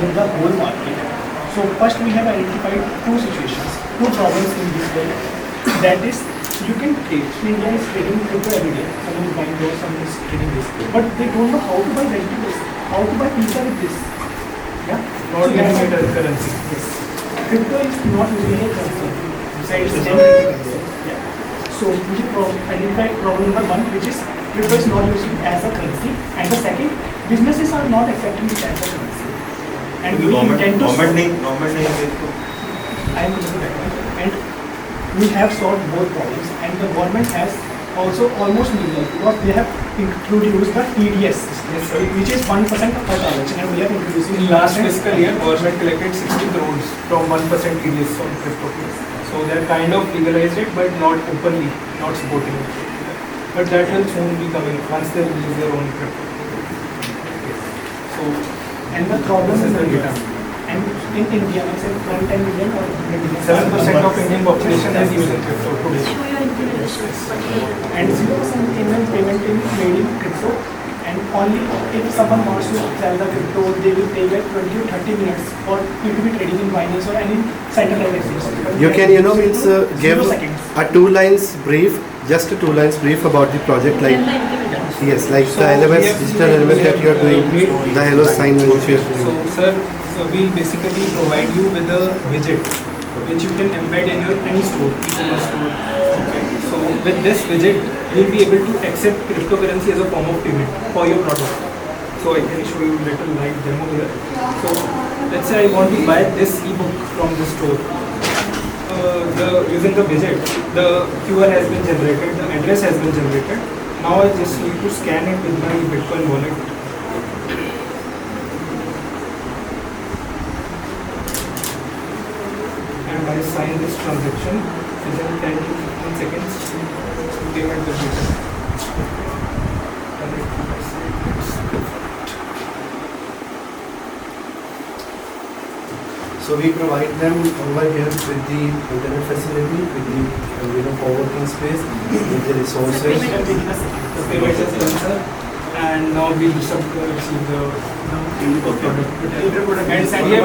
in the whole market. So first we have identified two situations, two problems in this world. That is, you can trade. India is trading crypto every day. Someone is buying gold, someone is trading this. But they don't know how to buy vegetables, how to buy pizza with this. Yeah? Not using it as currency. Yes. Crypto is not usually a currency. Besides, it's a currency. Yeah. So we identify problem number one, which is crypto is not used as a currency. And the second, businesses are not accepting it as a currency. And we intend to I am going to that one. And we have solved both problems, and the government has also almost minimized because they have introduced the TDS, which is 1% per transaction, and we are introducing In last fiscal year, government collected 60 crores from 1% TDS on crypto. So they are kind of legalized it, but not openly, not supporting it. But that will soon be coming once they release their own crypto. So, and the problem is the data. And in India, I said 110 million or 100 million. 7% of Indian population is using crypto today. And 0% payment in made in crypto. And only if someone wants to sell the crypto, they will pay back 20 to 30 minutes for you to be trading in Binance or any centralized exchange. You can, it's give 0 seconds. a 2 lines brief, just a 2 lines brief about the project, like yes, like So the LMS, we have- digital LMS that you are doing, the Hello sign which you are So, doing. sir, we'll basically provide you with a widget which you can embed in your any store, e-commerce store. Okay. So, with this widget, you'll be able to accept cryptocurrency as a form of payment for your product. So, I can show you a little live demo here. So, let's say I want to buy this ebook from the store. Using the widget, the QR has been generated, the address has been generated. Now I just need to scan it with my Bitcoin wallet. And I sign this transaction within 10 to 15 seconds. Payment will be done. So we provide them over here with the internet facility, with the co-working space, with the resources. The payment is done, sir. And now we receive the product. And we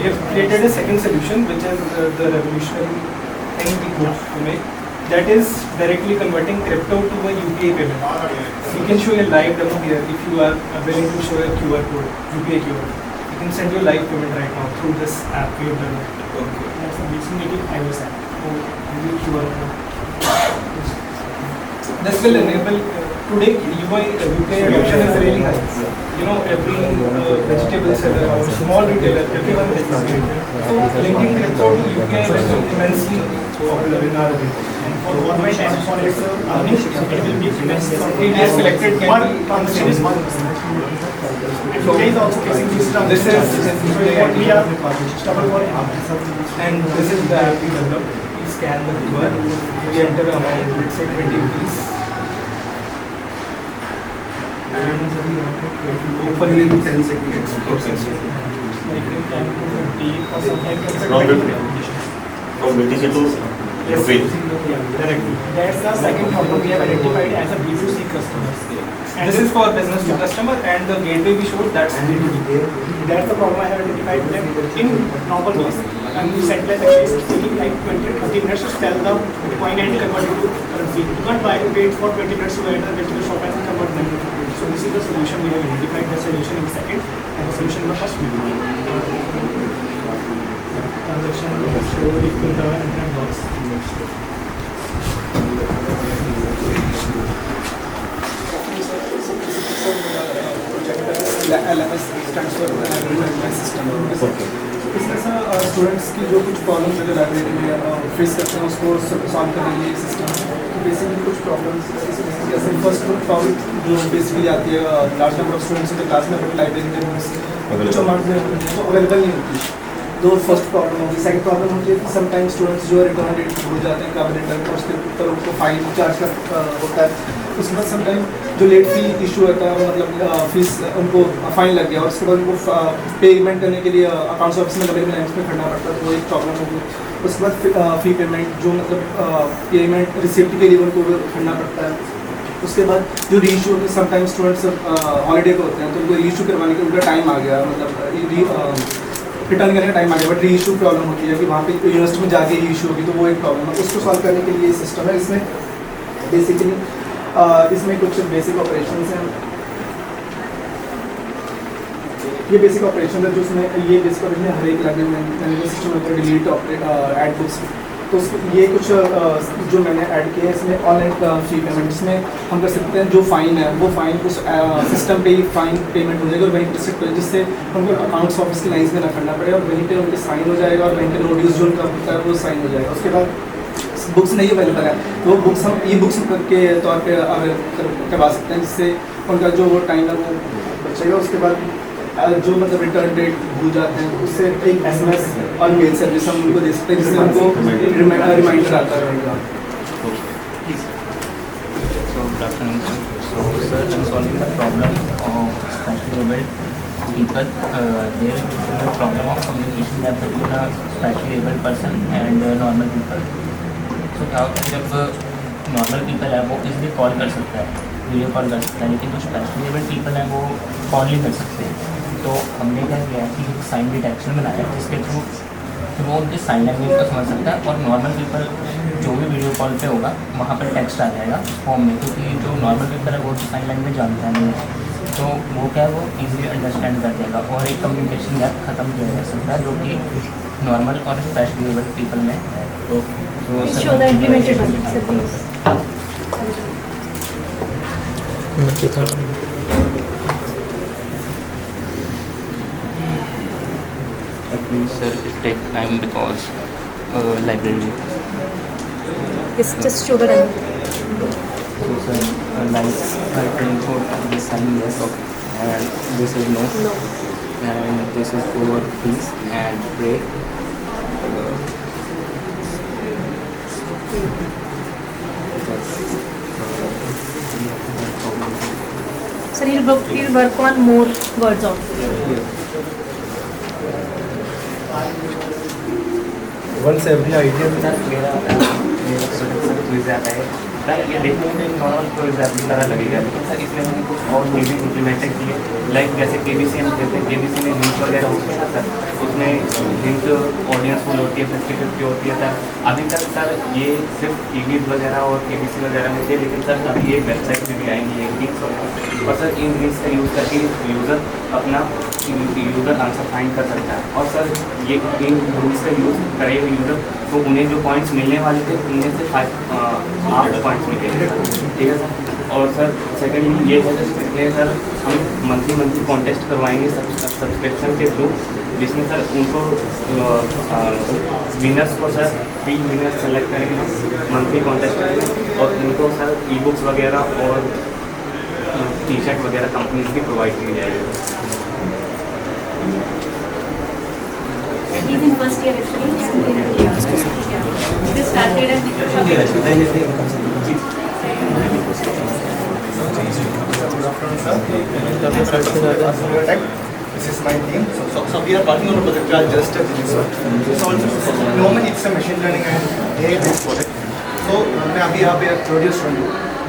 have created a second solution, which is the revolutionary thing we hope to make. That is directly converting crypto to a UPI payment. We can show you a live demo here if you are willing to show a QR code, UPI QR. You can send your live payment right now through this app we have done. Okay. That's a basic native iOS app. QR code. This will enable today UPI adoption is really high. Every vegetable seller or small retailer, everyone is using it. So linking crypto to UPI is immensely popular in our region. For government and for its earnings, it will be immense. TDS collected can One be transaction is 1%. And today is also facing this transaction. This is what we are stubborn for. and this is the app we developed. We scan the QR, we enter amount, let's say 20 rupees. And hopefully 10 seconds process. From BTC to rupee. Directly. That's the second problem we have identified as a B2C customers. And This is for business to customer, and the gateway we showed, that's B2B. that's the problem I have identified that in normal ways. And centralized exchange is taking like 20 to 30 minutes to sell the Bitcoin and convert it to currency. You can't buy it, wait for 20 minutes to enter the vegetable shop and convert them. So this is the solution we have identified, the solution in second, and the solution in the first video. Transaction will show if in the internet box. LMS stands for Library Management System. इसमें students की जो कुछ problems अगर library में face करते हैं उसको solve करने के लिए सिस्टम तो बेसिकली कुछ प्रॉब्लम्स जैसे फर्स्ट प्रॉब्लम जो बेसिकली आती है large number of students in the class में बट लाइब्रेरी में कुछ अमाउंट में तो अवेलेबल नहीं होती दो फर्स्ट प्रॉब्लम होगी सेकंड प्रॉब्लम होती है कि समटाइम्स स्टूडेंट्स जो रिटर्न डेट हो जाते हैं कब रिटर्न पर उसके ऊपर उनको फाइन चार्ज का होता है उसके बाद समटाइम जो लेट फी इशू होता है मतलब फीस उनको फाइन लग गया और उसके बाद उनको पेमेंट करने के लिए अकाउंट्स ऑफिस में लगे लाइन्स में खड़ना पड़ता है तो वो एक प्रॉब्लम होगी उसके बाद फ़ी पेमेंट जो मतलब पेमेंट रिसिप्ट के लिए उनको खड़ना पड़ता है उसके बाद जो रीइशू समटाइम स्टूडेंट्स हॉलीडे पे होते हैं तो उनको रीइशू करवाने का उनका टाइम आ गया, मतलब रिटर्न करने का टाइम आ गया, बट रीइशू प्रॉब्लम होती है कि वहाँ पे यूनिवर्सिटी में जाके रीइशू होगी, तो वो एक प्रॉब्लम है। उसको सॉल्व करने के लिए सिस्टम है। इसमें बेसिकली इसमें कुछ बेसिक ऑपरेशन हैं, ये बेसिक ऑपरेशन है जो उसमें ये बेसिक ऑपरेशन हर एक मैनेजमेंट सिस्टम में डिलीट ऐड बुक्स, तो ये कुछ जो मैंने ऐड किया है इसमें ऑनलाइन फी पेमेंट, जिसमें हम कर सकते हैं जो फ़ाइन है वो फ़ाइन उस सिस्टम पे ही फ़ाइन पेमेंट हो जाएगा और वहीं पर सिर्फ जिससे उनको अकाउंट्स ऑफिस की लाइन्स में ना करना पड़े और वहीं पे उनके साइन हो जाएगा और वहीं पे नोटिस जो उनका होता है वो साइन हो जाएगा। उसके बाद बुक्स नहीं अवेलेबल है तो वो बुक्स हम ई बुक्स के तौर पे करवा सकते हैं, जिससे उनका जो टाइम है वो बचेगा। उसके बाद जो मतलब रिटर्न डेट भूल जाते हैं उससे एक SMS और मेल सर्विस हम उनको दे सकते हैं, जिससे उनको रिमाइंडर आता रहेगा। So good afternoon. So sir, I'm solving the problem of specially abled people. There is a problem of communication gap between a specially abled person and normal people. So क्या होता है जब नॉर्मल पीपल है वो इसलिए call कर सकता है, वीडियो कॉल कर सकता है, लेकिन जो स्पेशली एबल्ड पीपल हैं वो कॉल नहीं कर सकते। तो हमने क्या किया कि एक साइन डिटेक्शन बनाया जिसके थ्रू वो उनके साइन लैंग्वेज को समझ सकता है और नॉर्मल पीपल जो भी वीडियो कॉल पे होगा वहाँ पर टेक्स्ट आ जाएगा फॉर्म में, क्योंकि जो नॉर्मल पीपल है वो तो साइन लैंग्वेज जानता नहीं है, तो वो क्या है वो ईजिली अंडरस्टैंड कर देगा और एक कम्युनिकेशन गैप ख़त्म किया जा सकता है जो कि नॉर्मल और स्पेशली एबल्ड पीपल में है। तो show the implemented one, sir, please. please sir, it take time because library. Yes, just show the demo. So sir, like writing for this sign yes, and this is no, No. and this is for peace and pray. Sir, he'll work on more words of. Once every idea sir मेरा quiz आता है sir, ये देखने में normal quiz की तरह लगेगा, लेकिन सर इसमें हमने कुछ और चीज़ें इम्प्लीमेंटेड की है। लाइक जैसे KBC हम कहते हैं, KBC में हिंट वगैरह होते हैं ना सर, उसमें हिंट ऑडियंस फुल होती है, 50-50 होती है सर। अभी तक सर ये सिर्फ EVs वगैरह और KBC वगैरह में थे, लेकिन सर अभी एक वेबसाइट में भी आएंगी एक लिंक्स वगैरह, और सर इन लिंक्स का यूज़ करके यूज़र अपना यूज़र आंसर फाइंड कर सकता है। और सर ये इन रूल्स का यूज़ करे हुए यूज़र तो उन्हें जो पॉइंट्स मिलने वाले थे उनमें से 8 पॉइंट्स मिलेंगे, ठीक है सर। और सर सेकेंडली ये है सर हम मंथली कॉन्टेस्ट करवाएंगे सब्सक्रिप्शन के थ्रू, जिसमें सर उनको विनर्स को सर 3 विनर्स सेलेक्ट करेंगे मंथली कॉन्टेस्ट करेंगे और उनको सर ई-बुक्स वगैरह और टी-शर्ट वगैरह कंपनीज की प्रोवाइड की जाएगी। He's in first year actually. This started and Good afternoon, sir. This is my team. So we are working on a project called Just a Business. So normally it's a machine learning and AI based project. So मैं अभी यहाँ पे produce हूँ।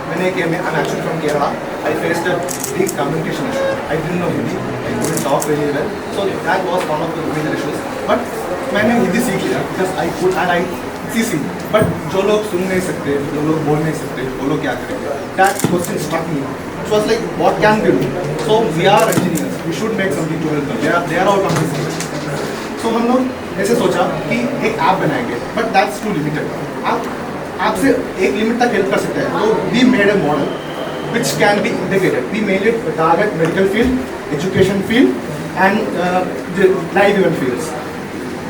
मैंने एक I'm actually from Kerala. I faced a big communication issue. I didn't know Hindi. I couldn't talk really well. So that was one of the major issues. But मैंने हिंदी सीख लिया because I could and I see. But जो लोग सुन नहीं सकते, जो लोग बोल नहीं सकते, वो लोग क्या करेंगे? That question struck me. It was like, what can we do? So we are engineers. We should make something to help them. They are our companies. So हम लोग ऐसे सोचा कि एक ऐप बनाएंगे, but that's too limited. आप से एक लिमिट तक हेल्प कर सकते हैं, तो we made a model which can be integrated. We made it target medical field, education field, and the live event fields.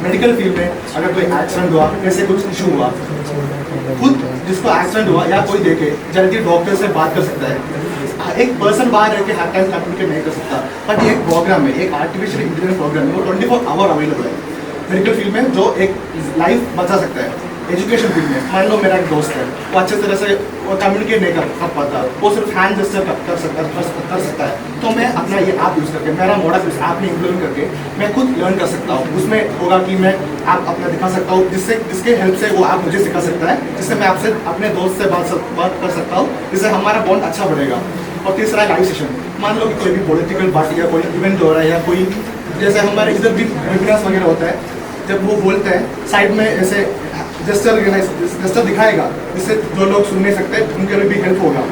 Medical field में अगर कोई एक्सीडेंट हुआ, ऐसे कुछ इशू हुआ, खुद जिसको एक्सीडेंट हुआ या कोई देखे जल्दी डॉक्टर से बात कर सकता है। एक पर्सन बाहर रह के हर टाइम कम्युनिकेट नहीं कर सकता, बट एक प्रोग्राम में, एक आर्टिफिशियल इंटेलिजेंस प्रोग्राम में वो 24 आवर अवेलेबल है मेडिकल फील्ड में, जो एक लाइफ बचा सकता है। एजुकेशन फील्ड में मान लो मेरा एक दोस्त है, वो अच्छे तरह से वो कम्युनिकेट नहीं कर पाता, वो सिर्फ हैंड जेस्चर कर सकता है, तो मैं अपना ये ऐप यूज़ करके, मेरा मॉडल इस ऐप में इम्प्लीमेंट करके मैं खुद लर्न कर सकता हूँ। उसमें होगा कि मैं ऐप अपना दिखा सकता हूँ, जिसके हेल्प से वो ऐप मुझे सिखा सकता है, जिससे मैं आपसे अपने दोस्त से बात कर सकता हूँ, जिससे हमारा बॉन्ड अच्छा बढ़ेगा। और तीसरा है लाइव सेशन। मान लो कि कोई भी पॉलिटिकल पार्टी या कोई इवेंट हो रहा है, या कोई जैसे हमारे इधर भी वेबिनार्स वगैरह होता है, जब वो बोलते हैं साइड में ऐसे जेस्चर दिखाएगा, जिससे जो लोग सुन नहीं सकते उनके लिए भी हेल्प होगा।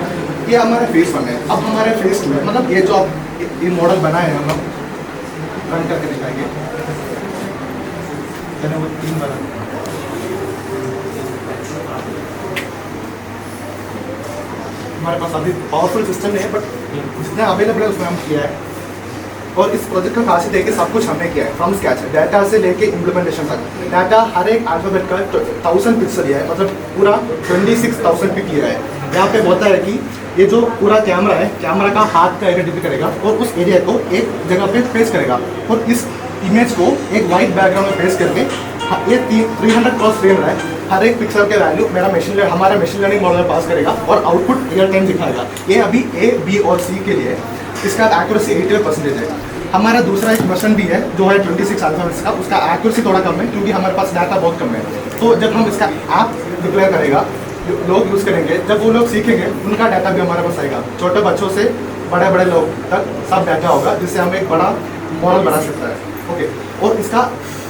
ये हमारा फेज 1 है। अब हमारे फेज 2 है, मतलब ये जो आप ये मॉडल बनाए हैं, हम रन करके दिखाएंगे। वो 3 बार हमारे पास अभी पावरफुल सिस्टम नहीं है, बट जितना अवेलेबल है उसमें हम किया है। और इस प्रोजेक्ट का खासियत है कि सब कुछ हमने किया है फ्रॉम स्क्रैच, डाटा से लेके इम्प्लीमेंटेशन तक। डाटा हर एक अल्फाबेट का 1000 पिक्सल लिया है, मतलब पूरा 26,000 पिक लिया है। यहाँ पे होता है कि ये जो पूरा कैमरा है, कैमरा का हाथ का आइडेंटिफाई करेगा और उस एरिया को एक जगह पे फेस करेगा, और इस इमेज को एक वाइट बैकग्राउंड में फेस करके ये 300 क्रॉस फ्रेम रहा है। हर एक पिक्सल के वैल्यू हमारा मशीन लर्निंग मॉडल में पास करेगा और आउटपुट रियल टाइम दिखाएगा। ये अभी A, B और C के लिए है। इसका एक्यूरेसी 88% है। हमारा दूसरा एक वर्जन भी है जो है 26 अल्फाबेट्स का, उसका एक्यूरेसी थोड़ा कम है क्योंकि हमारे पास डाटा बहुत कम है। तो जब हम इसका ऐप डिप्लॉय करेगा, लोग यूज़ करेंगे, जब वो लोग सीखेंगे उनका डाटा भी हमारे पास आएगा। छोटे बच्चों से बड़े बड़े लोग तक सब डाटा होगा, जिससे हम एक बड़ा मॉडल बना सकता है। ओके, और इसका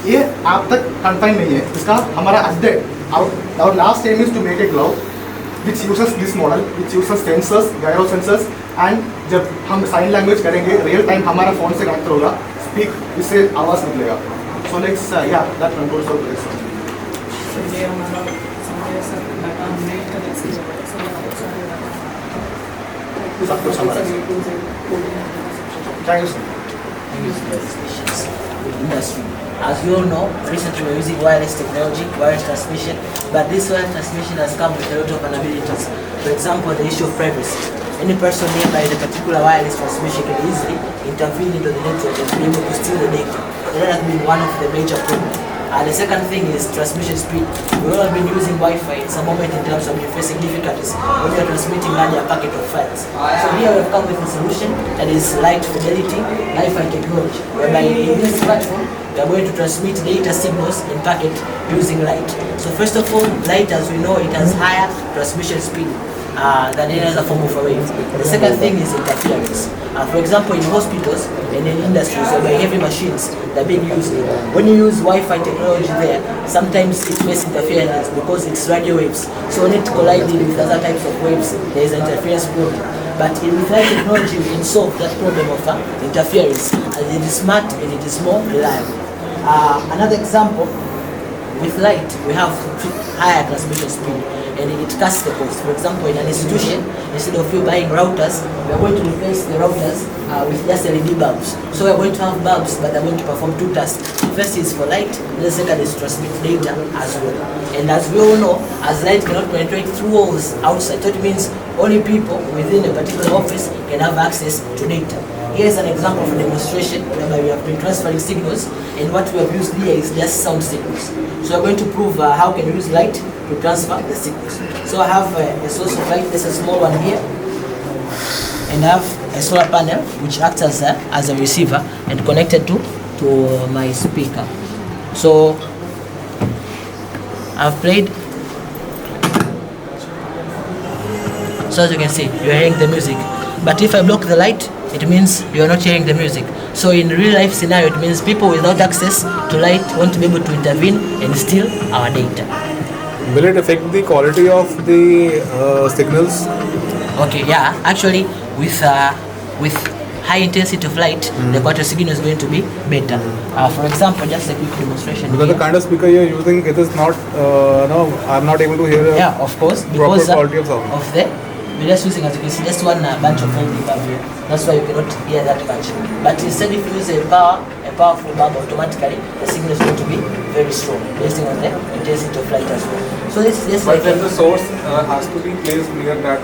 ये आप तक कन्फाइन नहीं है, इसका हमारा our last aim is to make a glove which uses this model, which uses sensors, gyro sensors, and जब हम साइन लैंग्वेज करेंगे रियल टाइम हमारा फोन से कनेक्ट होगा, स्पीक, इससे आवाज़ निकलेगा। So let's that control so ये हमारा सर डाटा हमने कनेक्ट किया है, सब कुछ हमारा। Thank you sir. Industry. As we all know, recently we're using wireless technology, wireless transmission, but this wireless transmission has come with a lot of vulnerabilities. For example, the issue of privacy. Any person nearby the particular wireless transmission can easily intervene into the network and be able to steal the data. That has been one of the major problems. The second thing is transmission speed. We all have been using Wi-Fi in some moment in terms of facing difficulties when we are transmitting larger packet of files. So here we have come with a solution that is light fidelity, Wi-Fi technology, whereby in this platform we are going to transmit data signals in packet using light. So first of all, light, as we know, it has higher transmission speed than any other form of a wave. The second thing is interference. For example, in hospitals and in industries where heavy machines that are being used, when you use Wi-Fi technology there, sometimes it faces interference because it's radio waves. So when it collides with other types of waves, there is an interference problem. But with light technology, we can solve that problem of interference, and it is smart and it is more reliable. Another example, with light, we have higher transmission speed and it cuts the cost. For example, in an institution, instead of you buying routers, we are going to replace the routers with just LED bulbs. So we are going to have bulbs, but they are going to perform two tasks. First is for light, and the second is to transmit data as well. And as we all know, as light cannot penetrate through walls outside, so it means only people within a particular office can have access to data. Here is an example of a demonstration whereby we have been transferring signals, and what we have used here is just sound signals. So we are going to prove how can we use light to transfer the signals. So I have a source of light, there's a small one here, and I have a solar panel which acts as a receiver and connected to my speaker. So I've played. So as you can see, you are hearing the music. But if I block the light, it means you are not hearing the music. So in real life scenario, it means people without access to light won't be able to intervene and steal our data. Will it affect the quality of the signals? Okay, yeah. Actually, with high intensity of light, the quality signal is going to be better. For example, just a quick demonstration. Because here. the kind of speaker you're using, it is not, no, I'm not able to hear. Yeah, of course. Proper Because quality of sound. We're just using, as you can see, just one bunch of folding bulb here. That's why you cannot hear that bunch. But instead, if you use a powerful bulb, automatically the signal is going to be very strong, based on the intensity of light as well. So this is just But like then the source has to be placed near that.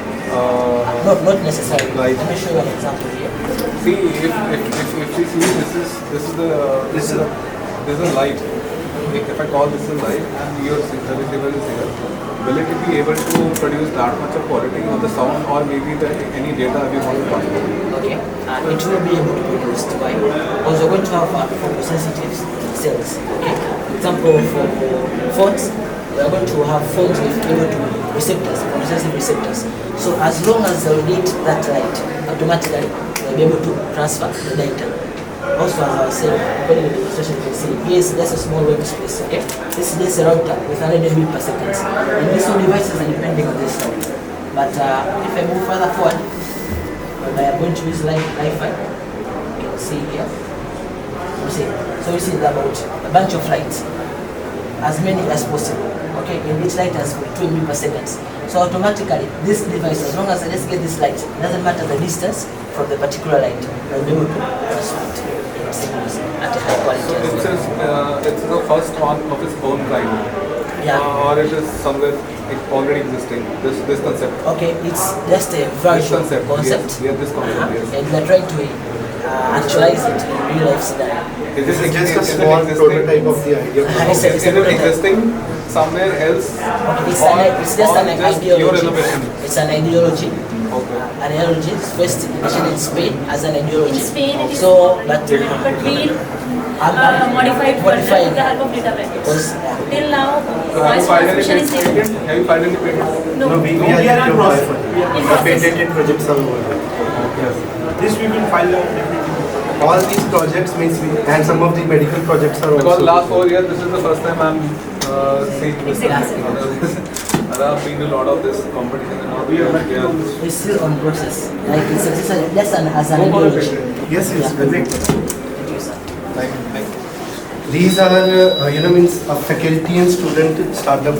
not necessarily. Light. Let me show you an example here. See, if you see, this is the light. if I call this a live and your signal receiver is here, will it be able to produce that much of quality on the sound or maybe any data we want to transfer? Okay, it will be able to produce. Why? Because we're going to have photosensitive cells. Okay, for example, for phones, we are going to have phones with able to receptors, photosensitive receptors. So as long as they radiate that light, automatically they'll be able to transfer the data. Also, as I was saying, according to the demonstration, you can see, yes, that's a small workspace, okay? This is just a router with 100 MB per second. And these two devices are depending on this now. But if I move further forward, I am going to use Wi-Fi. You can see here. You see, so you see about a bunch of lights, as many as possible. Okay, in each light has 2 MB per second. So automatically, this device, as long as I just get this light, it doesn't matter the distance from the particular light, I'll be able to transmit signals at a high quality as well. It's the first one of its own kind. Yeah. Or it is somewhere already existing, this concept. Okay, it's just a version concept. Yes, this concept, yes. And we're trying to actualize it in real life scenario. This is just a small prototype of the idea. It's Is it prototype. existing somewhere else? Okay, it's just an your ideology. innovation? It's an ideology. Okay. An ideology is first initially in Spain as an ideology. In Spain, it is So, but real modified modified with the help of data packets. because Till now, Have you voice filed any transmission is patent? there. Have you filed any patent? No, We we are are yet in to apply process. for it. In The process. patented projects are over there. This we will file definitely. All these projects means we, and some of the medical projects are Because also. last 4 years, this is the first time I'm seeing this. Exactly. And I've been to a lot of this competition and all. Yeah. it's still on process. Like it's just as an ideology. Yes, yes, Yeah. perfect. Thank you, sir. Thank you. These are, means a faculty and student startup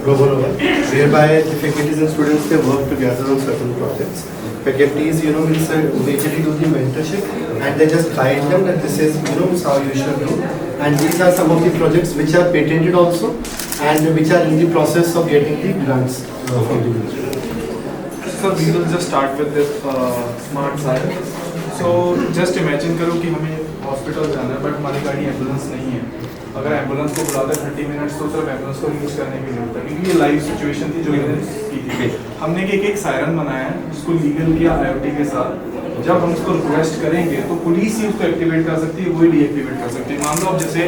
Roborova, whereby the faculties and students, they work together on certain projects. Faculties, means majorly do the mentorship and they just guide them that this is, means how you should do. And these are some of the projects which are patented also and which are in the process of getting the grants from the ministry. So we will just start with this smart siren. So just imagine करो कि हमें hospital जाना है but हमारी गाड़ी ambulance नहीं है. अगर एम्बुलेंस को बुला दे 30 मिनट्स तो सिर्फ एम्बुलेंस को यूज करने की जरूरत है क्योंकि ये लाइव सिचुएशन थी जो मैंने की थी. हमने एक सायरन बनाया है जिसको लीगल किया IoT के साथ. जब हम उसको रिक्वेस्ट करेंगे तो पुलिस ही उसको एक्टिवेट कर सकती है, वही डीएक्टिवेट कर सकती है. मान लो अब जैसे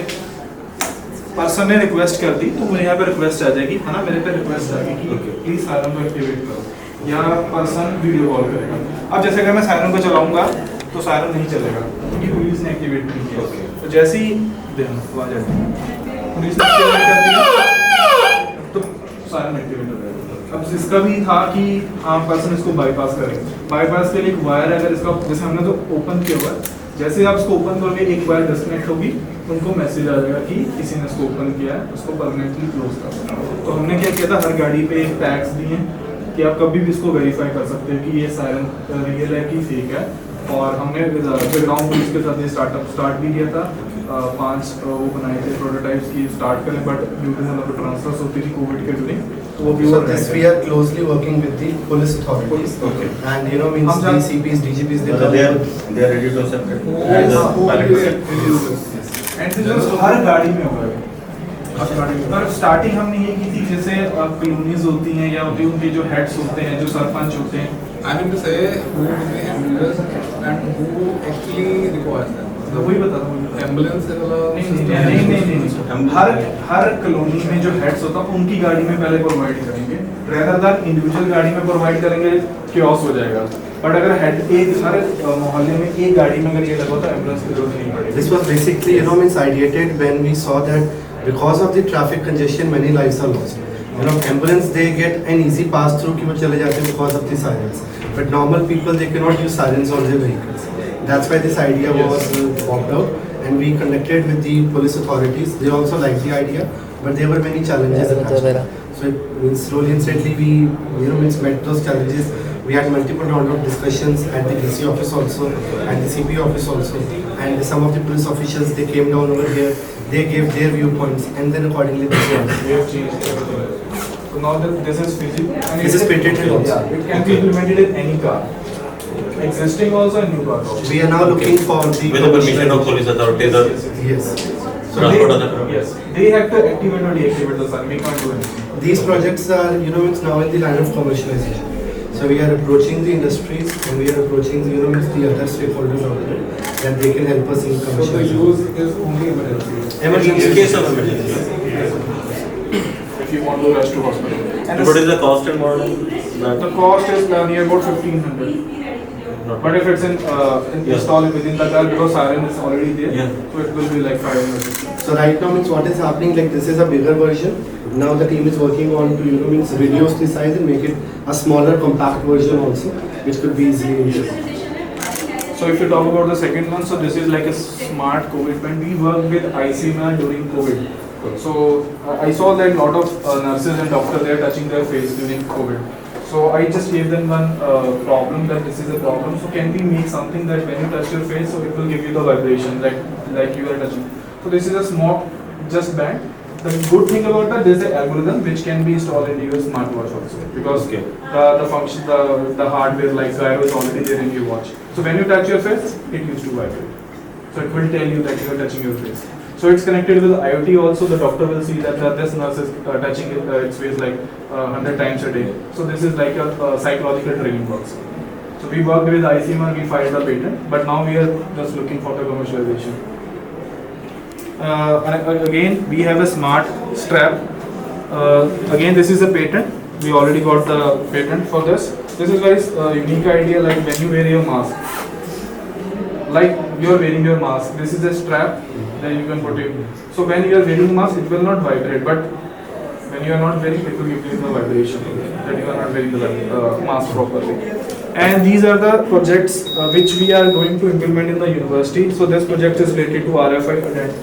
पर्सन ने रिक्वेस्ट कर दी तो मेरे यहाँ पे रिक्वेस्ट आ जाएगी, है ना, मेरे पे रिक्वेस्ट आ गई कि प्लीज सायरन को एक्टिवेट करो या पर्सन वीडियो कॉल करेगा. अब जैसे अगर मैं सायरन को चलाऊंगा तो सायरन नहीं चलेगा क्योंकि पुलिस ने एक्टिवेट नहीं किया. तो जैसे ही आवाज आती है पुलिस ने एक्टिवेट कर दिया तो सायरन एक्टिवेट हो जाएगा. अब इसका भी था कि हाँ पर्सन इसको बाईपास करे. बाईपास के लिए एक वायर है, अगर इसका जैसे हमने तो ओपन किया हुआ है, जैसे आप इसको ओपन करोगे एक वायर डिस्कनेक्ट होगी, उनको मैसेज आ जाएगा कि किसी ने इसको ओपन किया है, उसको परमानेंटली क्लोज कर. तो हमने क्या किया था, हर गाड़ी पे एक टैग्स दिए कि आप कभी भी इसको वेरीफाई कर सकते हो कि ये सायरन रियल है कि फेक है. और हमने बैकग्राउंड पुलिस के साथ ये स्टार्ट भी किया था. 5 वो बनाए थे प्रोटोटाइप्स की स्टार्ट करें बट ड्यू टू मतलब ट्रांसफर्स होती थी कोविड के ड्यूरिंग तो वो भी So this we are closely working with the police authorities. Okay. And means DCPs, DGPs, They are ready to accept it as a pilot. And हर गाड़ी में होगा. पर स्टार्टिंग हमने ये की थी जैसे कॉलोनीज होती हैं या उनके जो हेड्स होते हैं, जो सरपंच होते हैं. I mean to say who will be ambulance and who actually requires them. तो वही बता दूँ एम्बुलेंस नहीं. हर कॉलोनी में जो हेड्स होता है उनकी गाड़ी में पहले प्रोवाइड करेंगे, रेदर देन इंडिविजुअल गाड़ी में प्रोवाइड करेंगे, chaos हो जाएगा. बट अगर हेड एक हर मोहल्ले में एक गाड़ी में अगर ये लगा तो एम्बुलेंस की जरूरत नहीं पड़ेगी. This was basically, means ideated when we saw that because of the traffic congestion, many lives are lost. Ambulance, they get an easy pass through कि वो चले जाते हैं because of the sirens. But normal people, they cannot use sirens on their vehicles. That's why this idea was popped out, and we connected with the police authorities. They also liked the idea, but there were many challenges attached. So it means slowly and steadily we, means met those challenges. We had multiple round of discussions at the DC office also, and the CP office also, and some of the police officials, they came down over here. They gave their viewpoints, and then accordingly they changed. We have changed everything. So now that this is feasible, and This is patented also. Yeah, it can be implemented in any car, existing also and new car also. We are now looking for the With the permission of police authorities. Yes. Transport other products. Yes, they have to activate or deactivate the sun. We can't do anything. These projects are, it's now in the line of commercialization. So we are approaching the industries and we are approaching, the other stakeholders out there that they can help us in So the commercialization. use is only emergency. Emergency. In case of emergency. If you want to rush to hospital. And What is the cost and model? The cost is near about 1500. But if it's installed within the car, because siren is already there, Yeah. so it will be like 500. So right now means what is happening, like this is a bigger version. Now the team is working on to, means reduce the size and make it a smaller compact version also, which could be easily implemented. So if you talk about the second one, so this is like a smart COVID pen. We worked with ICMR during COVID. So I saw that a lot of nurses and doctors, they are touching their face during COVID. So I just gave them one problem, that this is a problem. So can we make something that when you touch your face, so it will give you the vibration like you are touching. So this is a small just band. The good thing about that, there is an algorithm which can be installed into your smartwatch also, because Okay. the function, the hardware like gyro is already there in your watch. So when you touch your face, it used to vibrate. So it will tell you that you are touching your face. So it's connected with IoT also. The doctor will see that this nurse is touching its face like 100 times a day. So this is like a psychological training works. So we worked with ICMR, we filed the patent, but now we are just looking for the commercialization. And again, we have a smart strap. Again, this is a patent. We already got the patent for this. This is very unique idea, like when you wear your mask. Like you are wearing your mask. This is a strap that you can put it. So when you are wearing mask, it will not vibrate. But when you are not wearing, it will give you the vibration that you are not wearing the mask properly. And these are the projects which we are going to implement in the university. So this project is related to RFI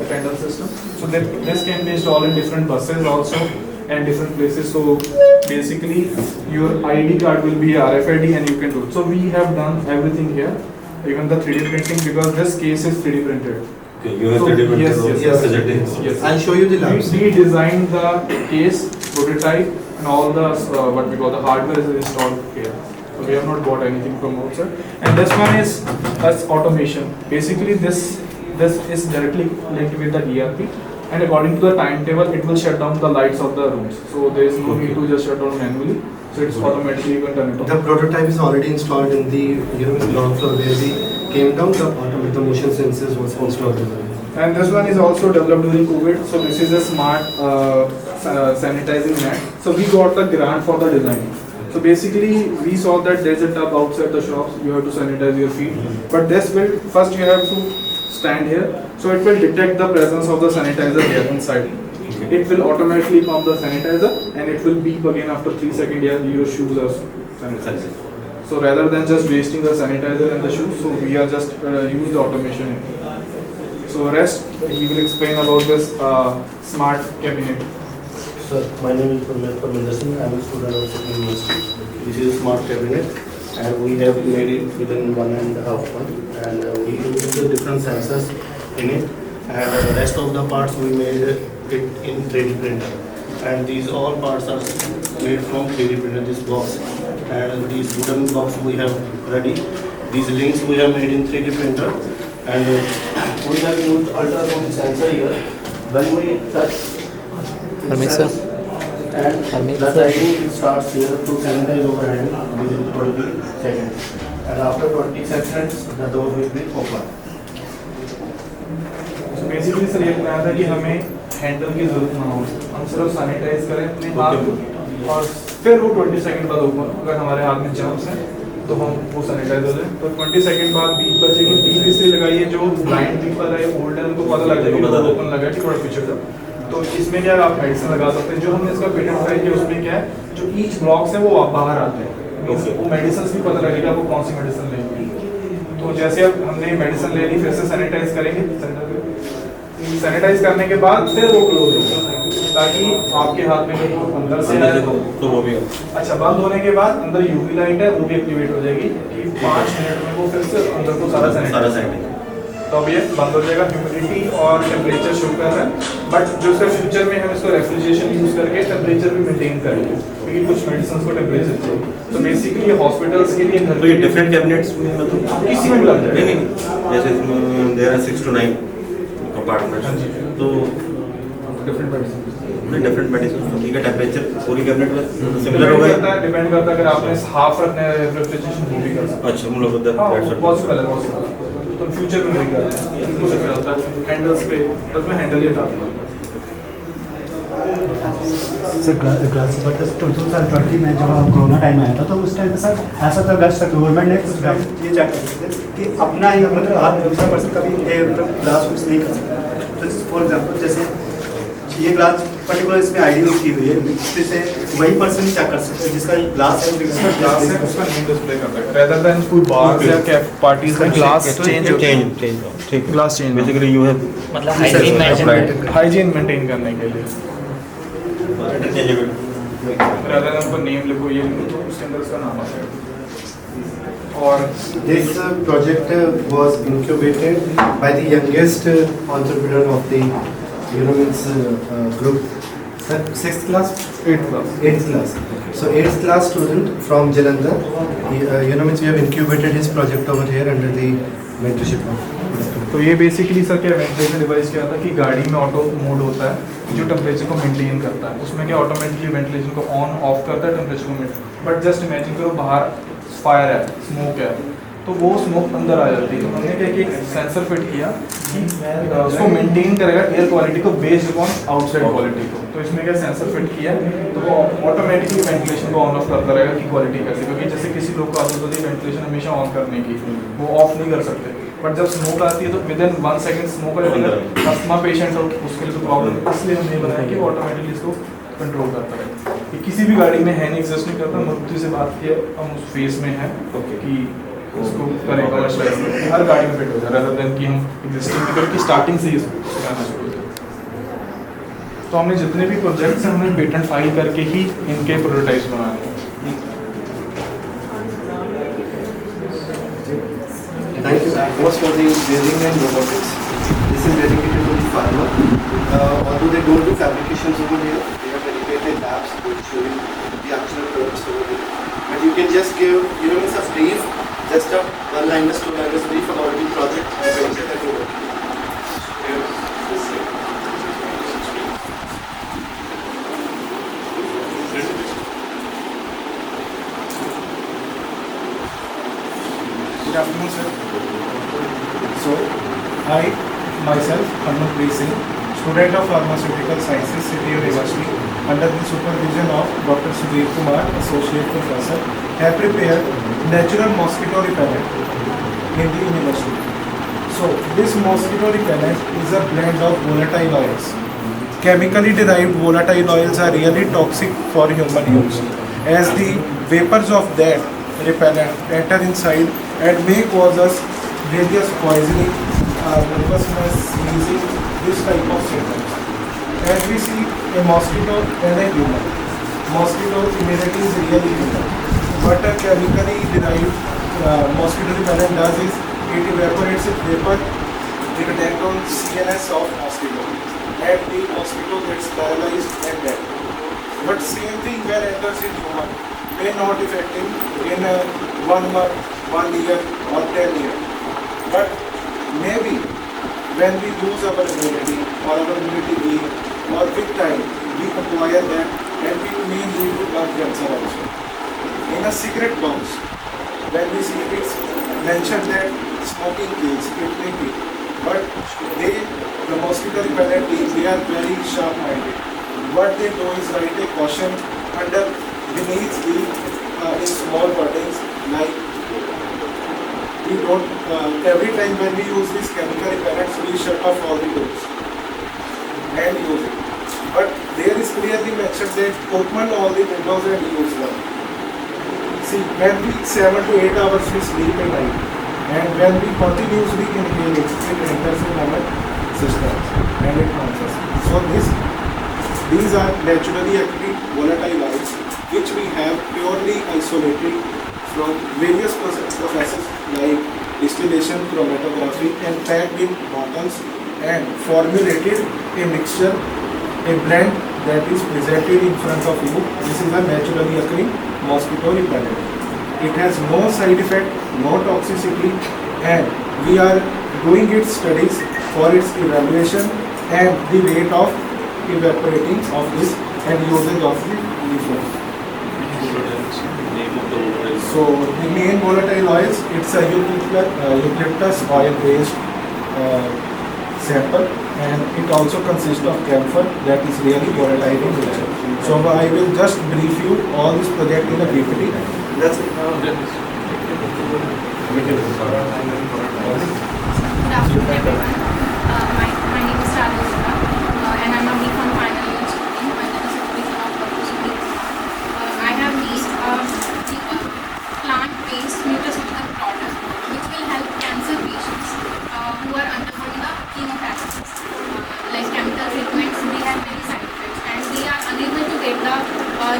attendance system. So that this can be installed in different buses also and different places. So basically your ID card will be RFID and you can do it. So we have done everything here, even the 3D printing, because this case is 3D printed. Okay, you have So, 3D printed yes, also yes, project. Yes. I'll show you the labs. We designed the case, prototype, and all the what we call the hardware is installed here. So we have not bought anything from outside. And this one is automation. Basically, this is directly linked with the ERP. And according to the timetable, it will shut down the lights of the rooms. So there is no need to just shut down manually. So it's automatically you can turn it on. The prototype is already installed in the ground floor where we came down. The motion sensors was installed. And this one is also developed during COVID. So this is a smart sanitizing mat. So we got the grant for the design. So basically, we saw that there's a tub outside the shops. You have to sanitize your feet. But this will first you have to stand here. So it will detect the presence of the sanitizer here inside. It will automatically pump the sanitizer and it will beep again after 3 seconds. Yeah, your shoes are sanitized. So rather than just wasting the sanitizer and the shoes, so we are just use the automation. So rest, he will explain about this smart cabinet. Sir, my name is Parminder Singh. I am a student of City University. This is a smart cabinet and we have made it within 1.5 months and we use the different sensors in it and the rest of the parts we made it in 3D printer and these all parts are made from 3D printer, this box and these wooden box we have ready. These links we have made in 3D printer and we have used ultrasonic sensor here. When we touch and the timing starts here to sanitize overhand within 20 seconds and after 20 seconds the door will be open. So basically sir ये कहना था कि हमें handle की जरूरत ना हो, हम सिर्फ सैनिटाइज करें अपने हाथ और फिर वो 20 सेकंड बाद ओपन, अगर हमारे हाथ में जर्म्स हैं तो हम वो सैनिटाइज हो जाए तो 20 सेकंड बाद बीप बजेगी। बीप इसलिए लगाइए जो ब्लाइंड पीपल है ओल्ड है उनको पता लग जाएगा कि ओपन लगा कि थोड़ा पीछे जाओ। तो इसमें क्या आप मेडिसिन लगा सकते हैं। जो हमने इसका पेटेंट फाइल किया उसमें क्या है, जो ईच ब्लॉक्स है वो बाहर आते हैं, वो मेडिसिन भी पता लगेगा आपको कौन सी मेडिसिन लेनी है। तो जैसे अब हमने मेडिसिन ले ली फिर से सैनिटाइज करेंगे, सैनिटाइज करने के बाद फिर वो क्लोज होगा ताकि आपके हाथ में जो अंदर से तो वो भी अच्छा बंद होने के बाद अंदर यूवी लाइट है वो भी एक्टिवेट हो जाएगी कि 5 मिनट में वो फिर से अंदर को सारा सैनिटाइज। तो अब ये बंद हो जाएगा। ह्यूमिडिटी और टेम्परेचर शो कर रहा है, बट जो सर फ्यूचर में हम इसको रेफ्रिजरेशन यूज करके टेम्परेचर भी मेंटेन करेंगे क्योंकि कुछ मेडिसिन को टेम्परेचर चाहिए। तो बेसिकली हॉस्पिटल्स के लिए घर तो ये डिफरेंट कैबिनेट्स में मतलब किसी में भी लग जाएगा। नहीं जैसे देयर आर 6 to 9 कंपार्टमेंट, तो डिफरेंट मेडिसिन डिफरेंट मेडिसिन उनकी का टेम्परेचर पूरी कैबिनेट में सिमिलर होगा। डिपेंड करता है, अगर आपने हाफ रखना है रेफ्रिजरेशन वो भी कर सकते अच्छा, हम लोग हैं, पॉसिबल है पॉसिबल है। तो फ्यूचर में नहीं कर रहे हैं, कुछ भी होता है हैंडल्स पे, बस मैं हैंडल ही डालता हूँ। सर ग्लास बट 2020 में जब कोरोना टाइम आया था तो उस टाइम पे सर ऐसा था गवर्नमेंट ने कुछ ये चेक कर सकते थे कि अपना ही मतलब आप दूसरा पर्सन कभी ग्लास यूज नहीं कर सकता। तो फॉर एग्जांपल जैसे ये ग्लास पर्टिकुलर इसमें आईडी की हुई है, जिससे वही पर्सन ही चेक कर सकते हैं जिसका ग्लास है ग्लास है उसका नेम डिस्प्ले करता है, रेदर देन कोई बार्स या कैफ पार्टीज में ग्लास चेंज ठीक glass change basically you have मतलब हाइजीन मेंटेन करने के लिए इंटरचेंजेबल रेदर देन को नेम लिखो, ये लिखो तो उसके अंदर उसका नाम आ जाएगा। और This project was incubated by the youngest entrepreneur of the group. Sir, 6th class? 8th class 8th class. So 8th class student from Jalandhar. We have incubated his project over here under the mentorship of. तो ये basically sir क्या ventilation device क्या था कि गाड़ी में auto mode होता है जो टेम्परेचर को मेंटेन करता है, उसमें क्या ऑटोमेटिकली वेंटिलेशन को ऑन ऑफ करता है टेम्परेचर को मेंटेन। बट जस्ट इमेजिन करो बाहर फायर है, स्मोक है, तो वो स्मोक अंदर आ जाती है। तो हमने क्या किया, एक सेंसर फिट किया कि उसको मेंटेन करेगा एयर क्वालिटी को बेस्ड अपॉन आउटसाइड क्वालिटी को। तो इसमें क्या सेंसर फिट किया तो वो ऑटोमेटिकली वेंटिलेशन को ऑन ऑफ करता रहेगा कि क्वालिटी कैसे, क्योंकि जैसे किसी लोग को आदत होती है वेंटिलेशन हमेशा ऑन करने की, वो ऑफ नहीं कर सकते। बट जब स्मोक आती है तो विद इन 1 सेकंड स्मोक आ जाएगा, अस्थमा पेशेंट हो उसके लिए तो प्रॉब्लम है। इसलिए हमने बनाया कि ऑटोमेटिकली इसको कंट्रोल करता है। ये किसी भी गाड़ी में है नहीं, एग्जिस्ट नहीं करता। मारुति से बात किया, हम उस फेज में है कि उसको करें कमर्शियलाइज कि हर गाड़ी में फिट हो जाए, रेदर देन कि हम एग्जिस्टिंग में की स्टार्टिंग से ही इसको करना शुरू करें। तो हमने जितने भी प्रोजेक्ट्स हैं हमने पेटेंट फाइल करके ही इनके प्रोटोटाइप्स बनाए हैं। Thank you. Was for the engineering and robotics. This is dedicated to the pharma. Although they don't do fabrications over here, they have dedicated labs which show you the actual products over here. But you can just give, it's a brief, just a one-liner, two-liner brief about the project and venture that you're working on. Good afternoon, sir. So, I myself, Harmanpreet Singh, student of Pharmaceutical Sciences, City University, under the supervision of Dr. Sudhir Kumar, Associate Professor, have prepared natural mosquito repellent in the university. So, this mosquito repellent is a blend of volatile oils. Chemically derived volatile oils are really toxic for human use, as the vapors of that repellent enter inside and may cause us various poisoning, nervousness, sneezing, this type of symptoms. As we see a mosquito and a human, mosquito immunity is really human. What a chemically derived mosquito repellent does is it evaporates its vapor, it attacks on CNS of mosquito, and the mosquito gets paralyzed and dead. But same thing when enters in human may not affect him in 1 month, 1 year or 10 years. But maybe when we lose our immunity or our immunity weak or with time we acquire that and we may lead to lung cancer also. In a cigarette box, when we see it's mentioned that smoking kills, it may be. But the mosquito repellent team, they are very sharp-minded. What they do is write a caution beneath the in small wordings like we don't every time when we use these chemical repellents we shut off all the doors and use it. But there is clearly mentioned that open all the windows and use them. See, when we 7 to 8 hours we sleep at night and when we continuously inhale it enters in our systems and it harms us. So these are naturally active volatile oils which we have purely isolated from various processes like distillation, chromatography and packed in bottles and formulated a mixture, a blend that is presented in front of you. This is a naturally occurring mosquito repellent. It has no side effect, no toxicity, and we are doing its studies for its evaluation and the rate of evaporating of this and usage of the leaf. So the main volatile oils, it's a eucalyptus oil based sample, and it also consists of camphor that is really volatile in nature. So I will just brief you all this project in a briefly. That's it. Good afternoon, everyone. My name is Radhika, and I'm a B.Pharm final year student under the supervision of Dr. Sudhir Kumar. I have made a plant-based nutraceutical product which will help cancer patients who are undergoing the chemotherapy. Like chemical treatments, they have many side effects, and they are unable to get the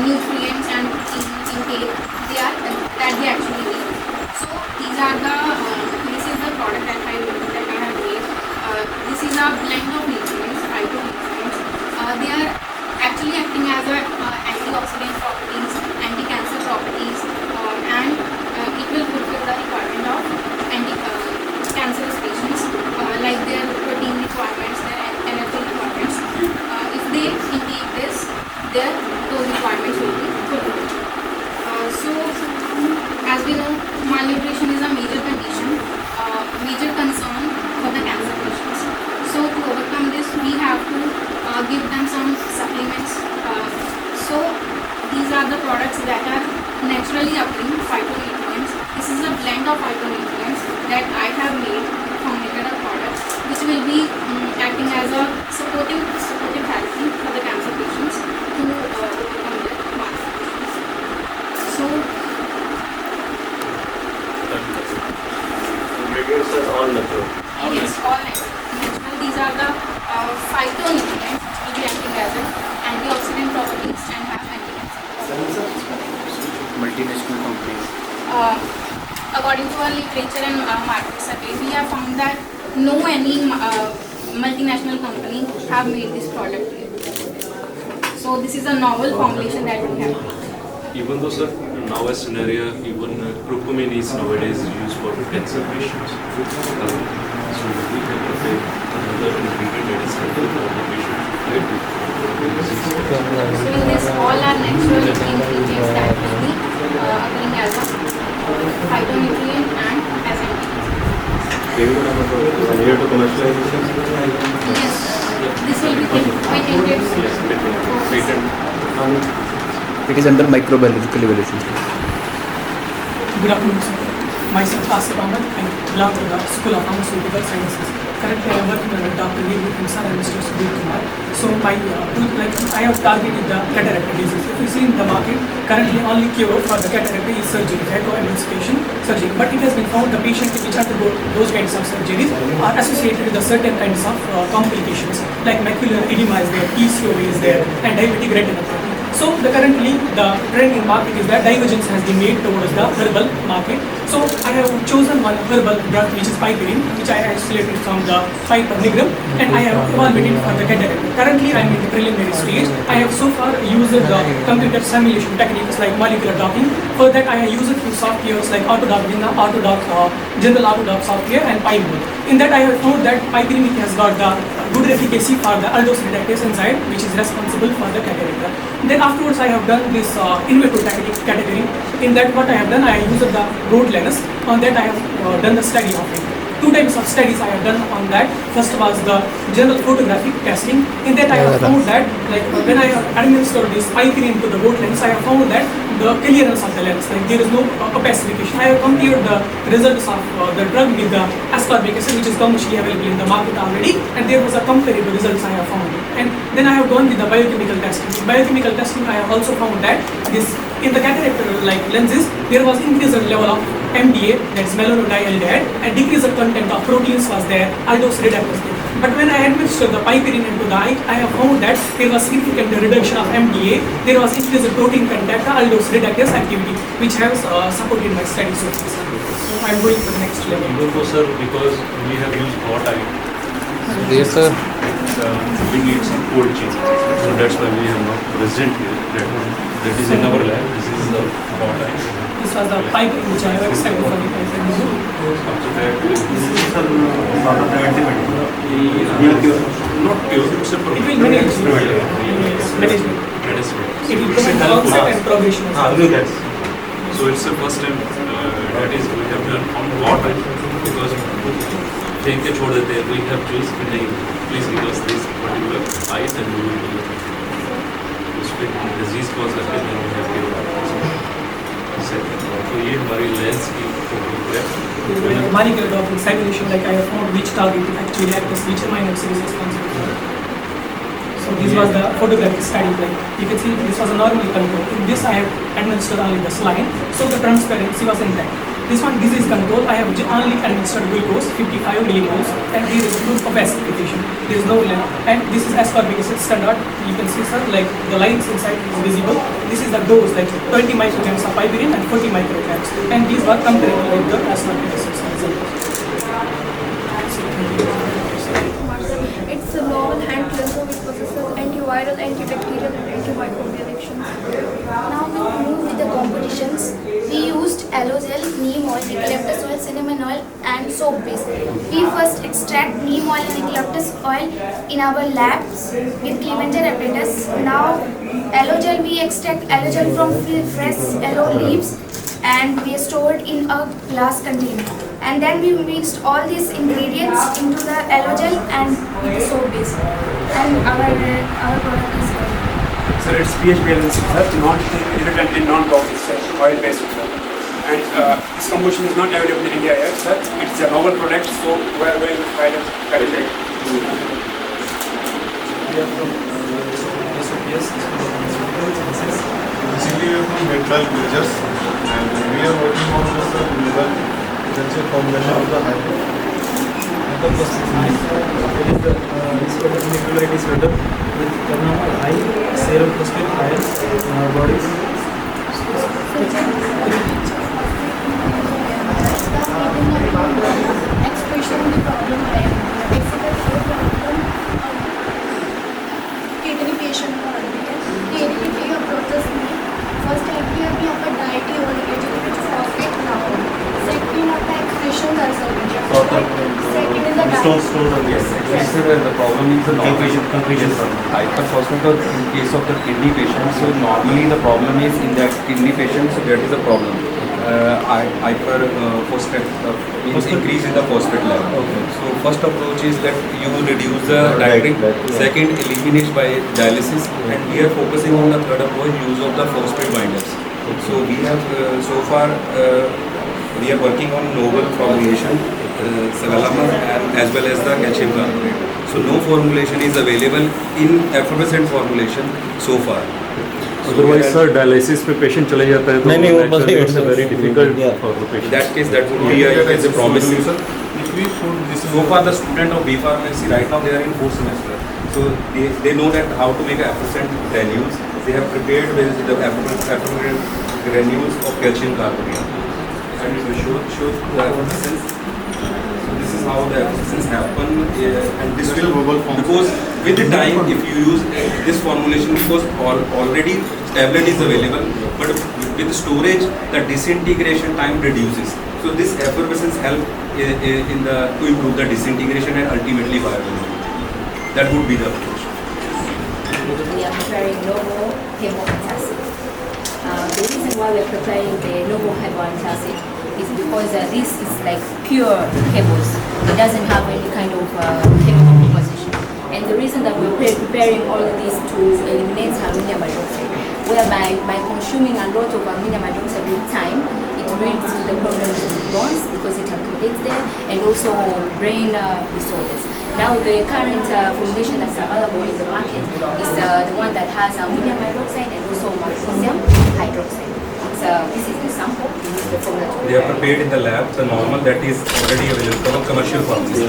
nutrients and protein intake that they actually need. So these are this is the product that I have made. This is a blend of nutrients, phytonutrients. They are actually acting as antioxidant properties, anti-cancer properties, and it will fulfill the requirement of cancerous patients, like their protein requirements, their energy requirements. If they intake this, those requirements will be fulfilled. So, as we know, malnutrition is a major condition, major concern for the cancer patients. So, to overcome this, we have to give them some supplements. So, these are the products that are naturally occurring phytonutrients. This is a blend of phytonutrients that I have made, formulated a product which will be acting as a supportive therapy for the cancer patients to overcome their malnutrition. So, ingredients are all natural. yes, all natural. These are the phytonutrients which will be acting as an antioxidant properties and have anti-cancer. Multinational companies. According to our literature and market survey, we have found that no any multinational company have made this product yet. So this is a novel formulation that we have. Even though, sir, now as scenario, even curcumin is nowadays used for cancer patients. So we can prepare another ingredient that is helpful for the patient to fight with disease. So in this, all are natural ingredients that will be occurring as a phytonutrient and as Near to commercialization. Yes, this will be patented. It is under microbiological evaluation. Good afternoon, sir. Myself Asif Ahmed. I belong to the School of Pharmaceutical Sciences. Currently, I am working under Dr. Neil Himsar and Mr. Sudhir Kumar. So, I have targeted the cataract disease. If you see in the market, currently only cure for the cataract is surgery, phacoemulsification surgery. But it has been found the patients which undergo those kinds of surgeries are associated with certain kinds of complications, like macular edema is there, PCOA is there, and diabetic retinopathy. So currently the trend in market is that divergence has been made towards the herbal market. So I have chosen one herbal drug which is piperine, which I isolated from the 5 per milligram, and I have evaluated for the cataract. Currently I am in the preliminary stage. I have so far used the computer simulation techniques like molecular docking. For that I have used a few softwares like Autodoc, General Autodoc software and PyMode. In that I have found that piperine has got the good efficacy for the aldose reductase enzyme which is responsible for the cataract. Then afterwards I have done this in vitro category. In that what I have done, I have used the road lens. On that I have done the study of it. 2 types of studies I have done on that. First was the general photographic testing. In that I have found that when I have administered this piperine to the road lens, I have found that the clearance of the lens, there is no opacification. I have compared the results of the drug with the ascorbic acid which is commercially available in the market already, and there was a comparable results I have found. And then I have gone with the biochemical testing. In biochemical testing I have also found that this in the cataract lenses there was increased level of MDA, that is melanodialdehyde, and decreased content of proteins was there, aldose reductase. But when I administered the piperine into the eye, I have found that there was significant reduction of MDA, there was increased protein content, aldose reductase activity, which has supported my study so far. So I am going for the next level. Even though, sir, because we have used hot eye, Yes, sir. we need some cold chain. So that's why we have not present here. That is in our lab. This is the hot eye. This was the piperine which I have extracted from the piperine. So that Not cure, it's a It will manage. Management. Medicine. It will prevent the onset and progression. So it's the first time that is we have done on water because think के छोड़ देते हैं we have choose कि नहीं please give us this particular ice and we will do it उसपे disease cause करके then we have given तो ये हमारी लेंस की Molecular of segregation, like I have found which target actually acts, which amino acid is responsible for. So this was the photographic study. Like you can see, this was a normal control. In this, I have administered only the saline, so the transparency was intact. This one, disease control, I have only administered glucose, 55 millimoles, and there is proof of acidification. There is no level, and this is ascorbic acid standard. You can see, sir, like the lines inside is visible. This is the dose, like 20 micrograms of piperine and 40 micrograms, and these were compared with the ascorbic acid. It's a novel hand cleanser which possesses antiviral, antibacterial and antimicrobial actions. Now we move with the compositions. We used aloe gel, neem oil, eucalyptus oil, cinnamon oil and soap base. We first extract neem oil and eucalyptus oil in our labs with Clevenger apparatus. Now aloe gel, we extract aloe gel from fresh aloe leaves and we stored in a glass container. And then we mixed all these ingredients into the aloe gel and with the soap base. And our product is ready. Sir, it's pH balance research, non-irritant and non-toxic oil-based research. And this composition is not available in India yet, sir. It's a novel product, so we are very much excited. Basically, we are from Metral Users and we are working on this global essential formulation of the This particular is better with abnormal high serum phosphate ions in our bodies. Expression of the problem है kidney patient को आती है kidney के process में first है कि अभी आपका डाइट ही होनी है जिसमें कुछ फॉस्फेट ना हो सेकंड आपका एक्सप्रेशन कर सकते हैं second is the The problem is the conclusion. Hyperphosphatemia in case of the kidney patient. So normally the problem is in the kidney patient. So that is the problem. Hyperphosphate means increase in the phosphate level. So first approach is that you reduce the dietary. Second, eliminate by dialysis. And we are focusing on the third approach, use of the phosphate binders. So we have so far we are working on novel formulation. Cevalama as well as the calcium carbonate. So no formulation is available in effervescent formulation so far. Otherwise, sir, dialysis पे patient चले जाता है तो naturally it's very difficult for the patient. That case, that would be a promising. So far, the student of B pharmacy right now they are in 4th semester. So they know that how to make effervescent granules. They have prepared with the effervescent granules of calcium carbonate. And we show the effervescence. This is how the effervescence happen, and this will because with the time if you use this formulation because already tablet is available, but with storage the disintegration time reduces. So this effervescence help in the to improve the disintegration and ultimately bioavailability. That would be the approach. We are preparing novel hemopantacid. The reason why we are preparing the novel hemopantacid is because this is like pure chemos. It doesn't have any kind of chemical composition. And the reason that we're preparing all of this to eliminate aluminum hydroxide, whereby by consuming a lot of aluminum hydroxide with time, it brings the problems with bones because it accumulates there, and also brain disorders. Now the current formulation that's available in the market is the one that has aluminum hydroxide and also magnesium hydroxide. This is the sample. This is the formula. They are prepared in the lab. The normal that is already available from commercial pharmacy.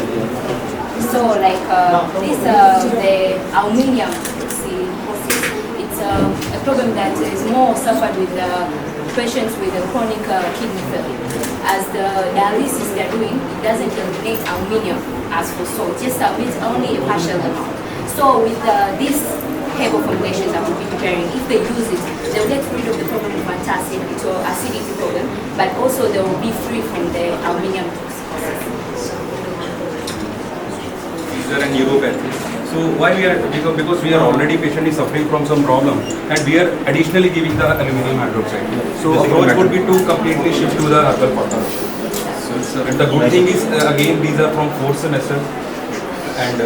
So like this, the aluminium oxydosis, it's a problem that is more suffered with patients with chronic kidney failure. As the dialysis they're doing, it doesn't eliminate aluminium as for salt, just a bit, only a partial amount. So with this herbal formulation that we'll be preparing, if they use it, they'll get rid of the problem of antacid or acidity problem, but also they will be free from the aluminium toxicity. procedure and neuropathy. So why we are, because we are already patiently suffering from some problem and we are additionally giving the aluminum hydroxide. So approach would be to completely shift to the herbal formula. And the good thing is again these are from 4th semester and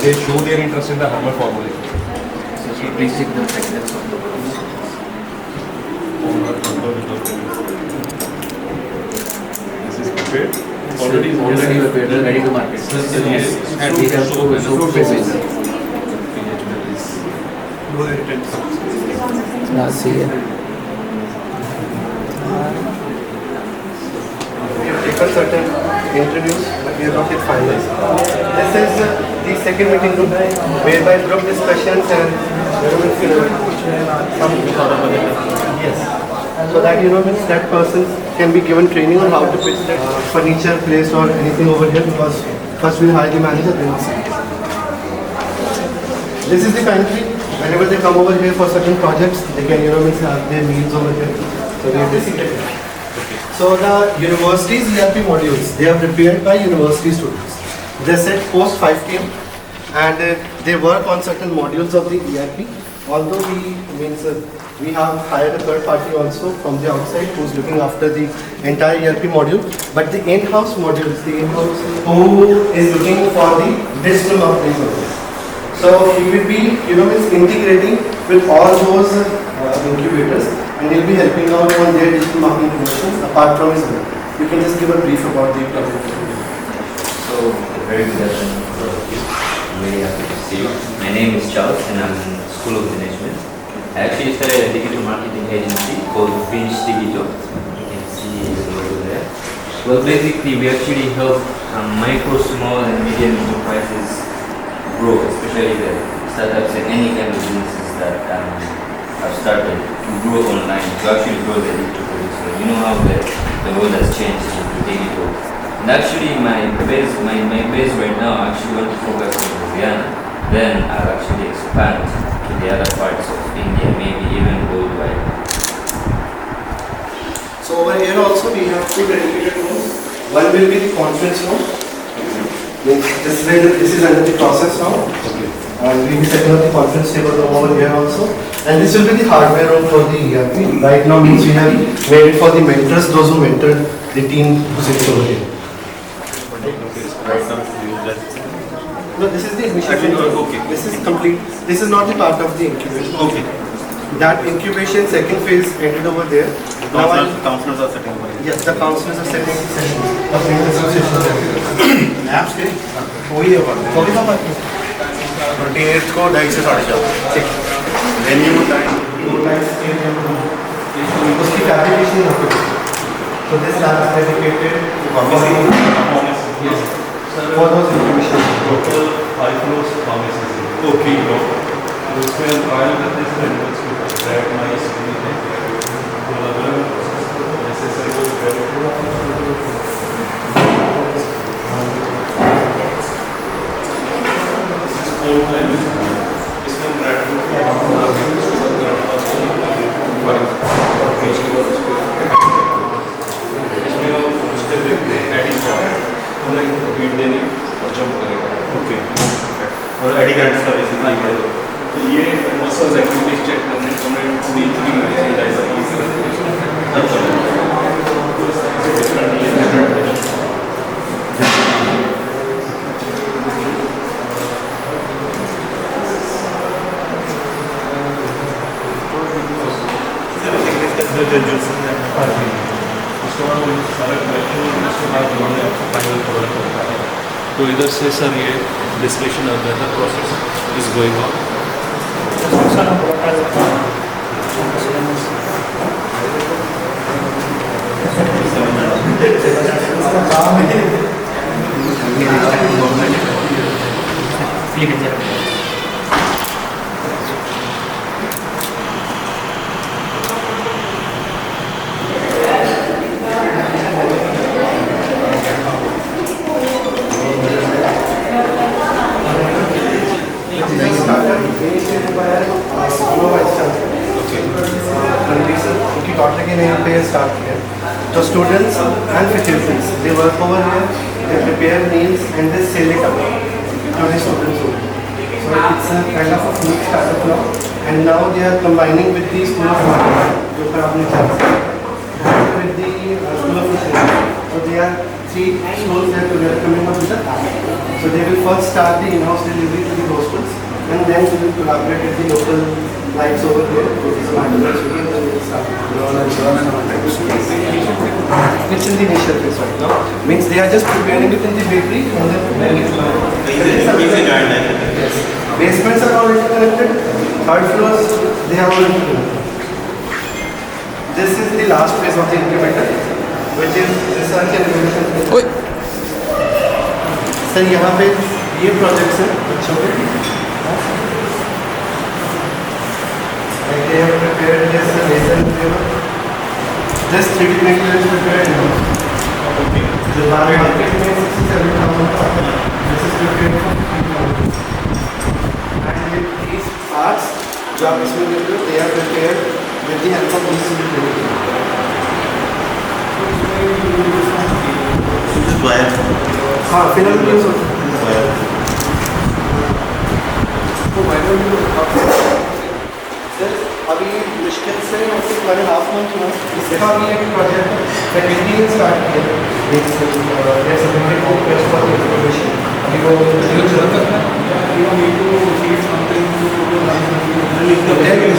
they show their interest in the herbal formulation. So please check the practice. This is prepared. Already prepared, ready to market. Yes. And we have soap bases. We have taken certain interviews, but we have not yet finalized. This is the second meeting room, whereby group discussions and yes. So that means that person can be given training on how to pitch that furniture place or anything over here, because first we'll hire the manager, then we'll see. This is the pantry. Whenever they come over here for certain projects, they can means have their meals over here. So we have designated. So the university's ERP modules, they are prepared by university students. They set post 5 p.m. and they work on certain modules of the ERP. Although we have hired a third party also from the outside who's looking after the entire ERP module, but the in-house modules, who is looking for the digital marketing modules. So he will be integrating with all those incubators, and he'll be helping out on their digital marketing questions apart from his work. You can just give a brief about the project. So, very good afternoon. I'm very happy to see you. My name is Charles and I'm in School of Management. I actually started a digital marketing agency called Finch Digital. You can see the logo there. Well, basically, we actually help micro, small and medium enterprises grow, especially the startups and any kind of businesses that have started to grow online, to actually grow the digital product. So you know how the world has changed into digital. And actually my base right now, I actually want to focus on Louisiana. Then I'll actually expand to the other parts of India, maybe even worldwide. So over here also we have 2 dedicated rooms. One will be the conference room. This is under the process now. And we will be setting up the conference table room over here also. And this will be the hardware room for the ERP. Right now means we have made it for the mentors, those who mentored the team who sits over here. No, this is the admission. Okay. This is complete. This is not the part of the incubation. Okay. That incubation second phase ended over there. Counselors are setting up. Yes, the counselors are setting the sessions. Apps के वही है 28 को 2:30 से 4:30. ठीक. Venue time. उसकी fabrication है. So this lab is dedicated yes, for those incubation. Total 5 floors pharmacies. Okay. तो उसमें हम ट्रायल करते हैं एनिमल्स को ड्रैग माइस और एडी ग्रांट सर्विस तो ये मसल्स एक्टिविटीज चेक करने तो इधर से सर ये डिस्कशन ऑफ बेहतर process is going on So students and faculties, they work over here, they prepare meals and they sell it out. electronics students only. So it's a kind of a full startup now, and now they are combining with the School of Mathematics, जो पर आपने चर्चा की, and with the School of Engineering. So they are three schools that we are coming up with the So they will first start the in-house delivery to the hostels, and then we will collaborate with the local lights over there, which is Mathematics, and then we will start. It's in the initial phase right now. Means they are just preparing it in the bakery, and then it's Yes. Basements are already connected. Third floors, they are already connected. This is the last phase of the implementer, which is research and innovation phase. Sir यहाँ पे ये projects हैं बच्चों के like they have prepared this lesson paper. This 3D printer is prepared now. Okay. The market में 67,000. This is prepared for 50,000. And with these parts, जो आप इसमें देख रहे हो, they are prepared with the help of this 3D printer. This is wire. हाँ, फिलहाल use होता है। तो वायर सर अभी मुश्किल से हमारे हाफ मंथ हुआ इसका भी एक प्रोजेक्ट फैकल्टी ने स्टार्ट किया अभी वो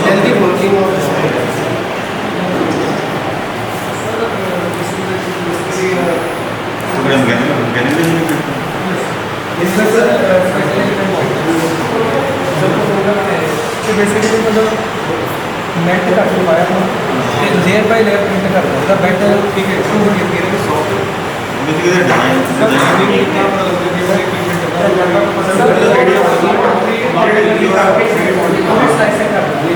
healthy working of this इसमें सर बेसिकली मतलब मेल्ट कर पाया था लेयर बाय लेयर प्रिंट कर रहा था बेट ठीक है टू मटेरियल सॉफ्ट बेसिकली डिजाइन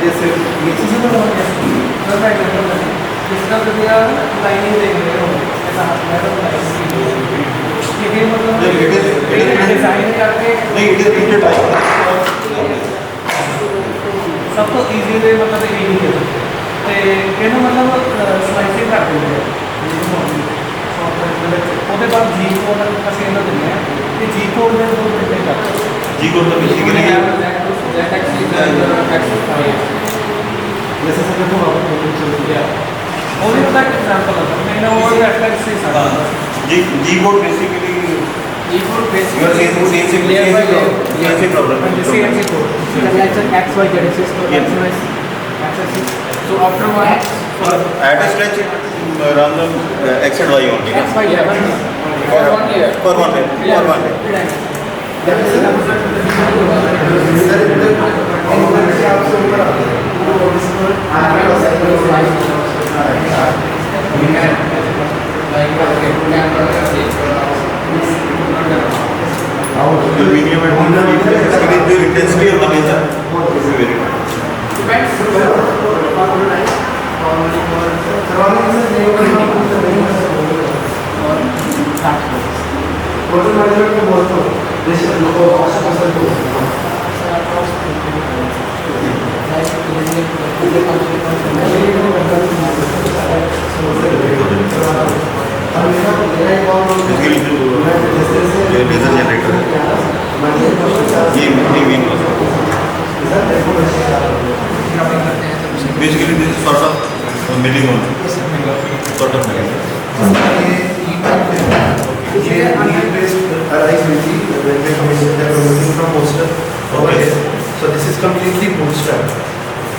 जैसे ये चीज़ें तो इसका तो दिया लाइनिंग देख रहे हो ऐसा ये मतलब डिजाइन करके नहीं इट इज सब तो ईजी वे मतलब ये नहीं है तो कहना मतलब स्लाइसिंग कर देंगे ਉਹਦੇ ਬਾਅਦ ਜੀ ਕੋਡ ਅਸੀਂ ਇਹਨਾਂ ਦਿੰਦੇ ਆ ਤੇ ਜੀ ਕੋਡ ਦੇ ਦੋ ਪ੍ਰਿੰਟ ਕਰਦੇ ਜੀ ਕੋਡ ਦਾ ਬੇਸਿਕਲੀ जैसे सर देखो आप चल गया only that example है मैंने वो एटलेक्स से सारा G code basically G code basically CNC problem CNC code that's an XY Z axis so after one at a stretch run the x and y only XY for one year intensity of the laser is very laser generator basically this is sort of milling only sort of milling ये based arise when we coming from hostel over here. So this is completely bootstrapped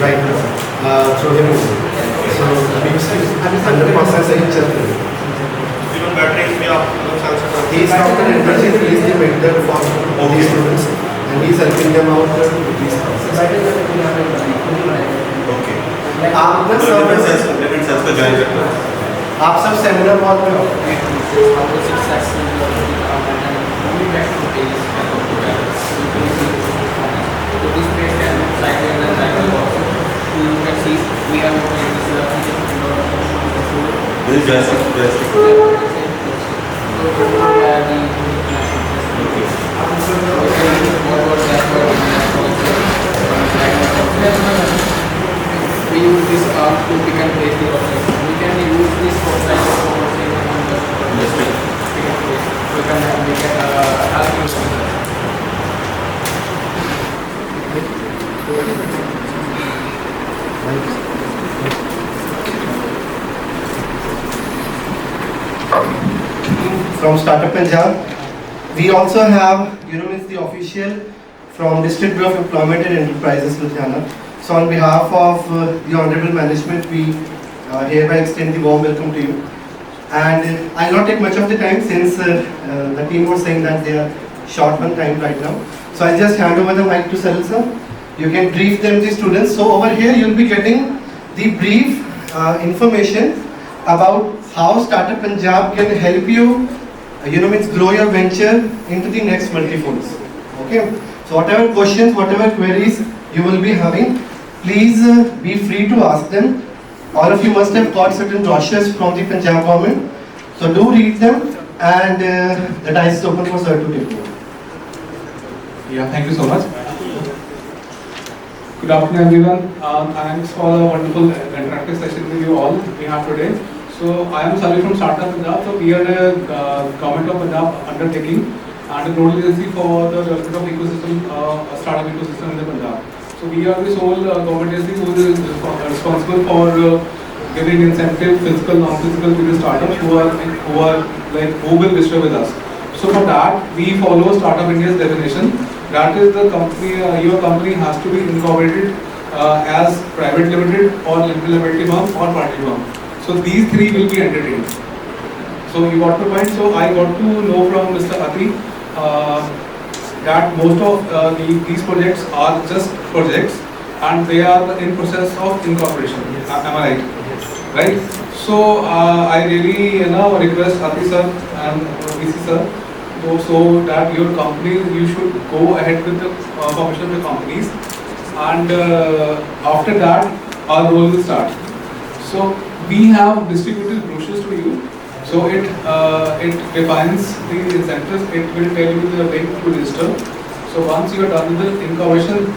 right now through the movie. So we see 100% सही चल रही है. even batteries में आप He is not an energy release the mentor for these students and he is helping them out with these processes. okay आप ना different cells का join करते हैं आप सब सेमिनार हॉल में हो this is joystick we use this arm to pick and place the object. We can use this for like we can ask you Startup Punjab. We also have, means the official from District Bureau of Employment and Enterprises, Ludhiana. So on behalf of the Honorable Management, we hereby extend the warm welcome to you. And I'll not take much of the time since the team was saying that they are short on time right now. So I'll just hand over the mic to Salil sir. You can brief them, the students. So over here you'll be getting the brief information about how Startup Punjab can help you, means grow your venture into the next multifolds. Okay. So whatever questions, whatever queries you will be having, please be free to ask them. All of you must have got certain brochures from the Punjab government. So do read them, and the dice is open for sir to take over. Yeah, thank you so much. Good afternoon, everyone. Thanks for the wonderful interactive session with you all we have today. So I am Salil from Startup Punjab. So we are a Government of Punjab undertaking and a nodal agency for the development of ecosystem, startup ecosystem in the Punjab. So we are the sole government agency who is responsible for giving incentive, physical, non-physical to the startups who will register with us. So for that, we follow Startup India's definition. That is the company, your company has to be incorporated as private limited or limited liability firm or party firm. So these three will be entertained. So you got the point. So I got to know from Mr. Ati that most of these projects are just projects and they are in process of incorporation. Am I right? Yes. Right? So I really request Ati sir and VC sir so that your company, you should go ahead with the formation of the companies, and after that our role will start. So we have distributed brochures to you. So it defines the incentives. It will tell you the link to register. So once you are done with the incorporation,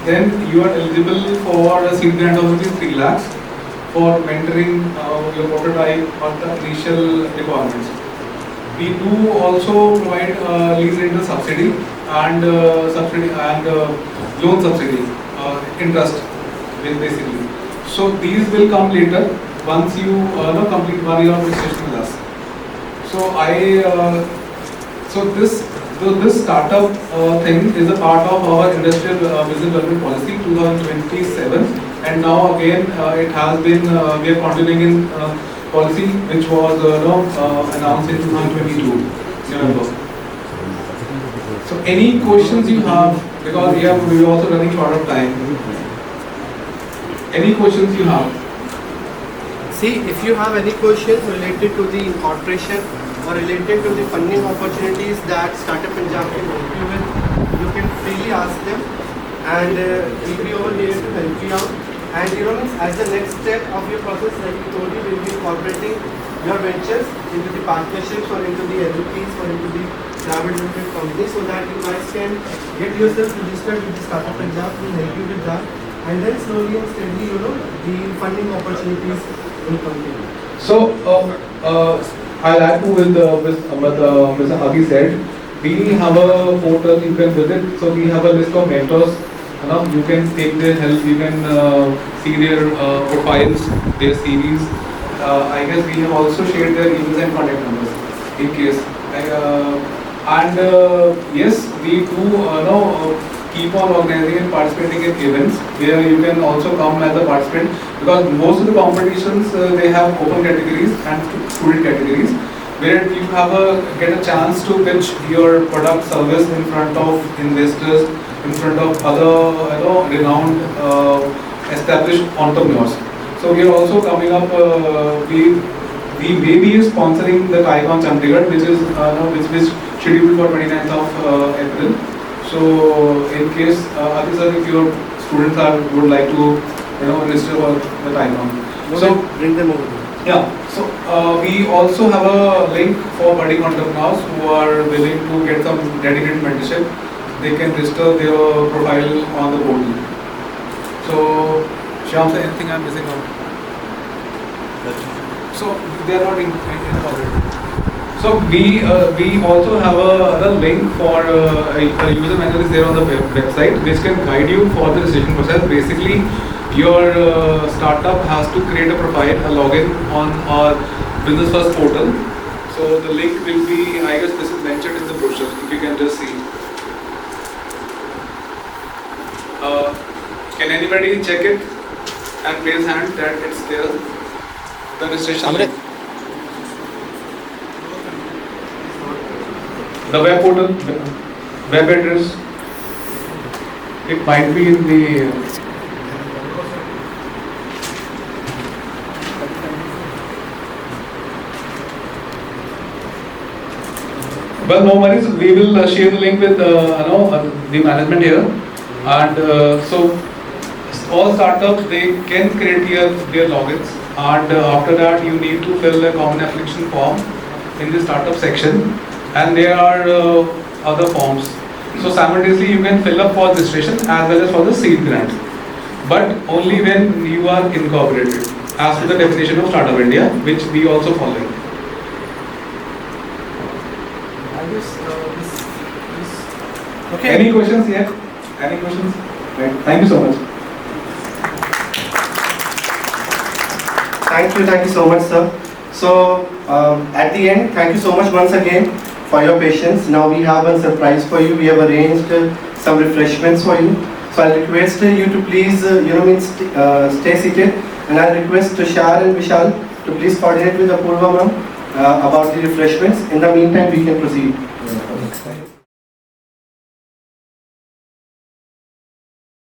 then you are eligible for a seed grant of 3 lakhs for mentoring your prototype or the initial requirements. We do also provide lease rental subsidy and loan subsidy, interest basically. So these will come later once you complete 1 year of registration with us. So this startup thing is a part of our industrial business development policy 2027, and now again it has been we are continuing in policy which was announced in 2022 November. So any questions you have, because we are also running short of time. Any questions you have? See, if you have any questions related to the incorporation or related to the funding opportunities that Startup Punjab can help you with, you can freely ask them, and we'll be over here to help you out. And as the next step of your process, like we told you, we'll be incorporating your ventures into the partnerships or into the LLPs or into the private limited companies, so that you guys can get yourself registered with the Startup Punjab. We'll help you with that, and then slowly and steadily, the funding opportunities will come to you. So I'll add to with Mr. Agi said, we have a portal you can visit. So we have a list of mentors. You can take their help. You can see their profiles, their CVs. I guess we have also shared their emails and contact numbers in case. Yes, we do keep on organizing and participating in events where you can also come as a participant, because most of the competitions they have open categories and student categories where you get a chance to pitch your product service in front of investors, in front of other renowned established entrepreneurs. So we are also coming up. We may be sponsoring the TiECon Chandigarh, which is scheduled for 29th of April. So in case, if your students would like to register for the TiECon, so bring them over there. Yeah. So we also have a link for budding entrepreneurs who are willing to get some dedicated mentorship. They can register their profile on the portal. So Shyam, anything I'm missing out? So they are not incorporated. So we also have a link for a user manual is there on the website, which can guide you for the registration process. Basically, your startup has to create a profile, a login on our Business First portal. So the link will be, I guess this is mentioned in the brochure, if you can just see. Can anybody check it and raise hand that it's there? The registration link. The web portal, web address, it might be in the well, no worries. We will share the link with the management here, and so all startups they can create their logins, and after that you need to fill a common application form in the startup section, and there are other forms. So simultaneously you can fill up for registration as well as for the seed grant, but only when you are incorporated as per the definition of Startup India, which we also follow. Okay. Any questions yet? Any questions? Right. Thank you so much. Thank you so much, sir. So at the end, thank you so much once again for your patience. Now we have a surprise for you. We have arranged some refreshments for you. So I'll request you to please, stay seated, and I'll request Tushar and Vishal to please coordinate with Apurva ma'am about the refreshments. In the meantime, we can proceed.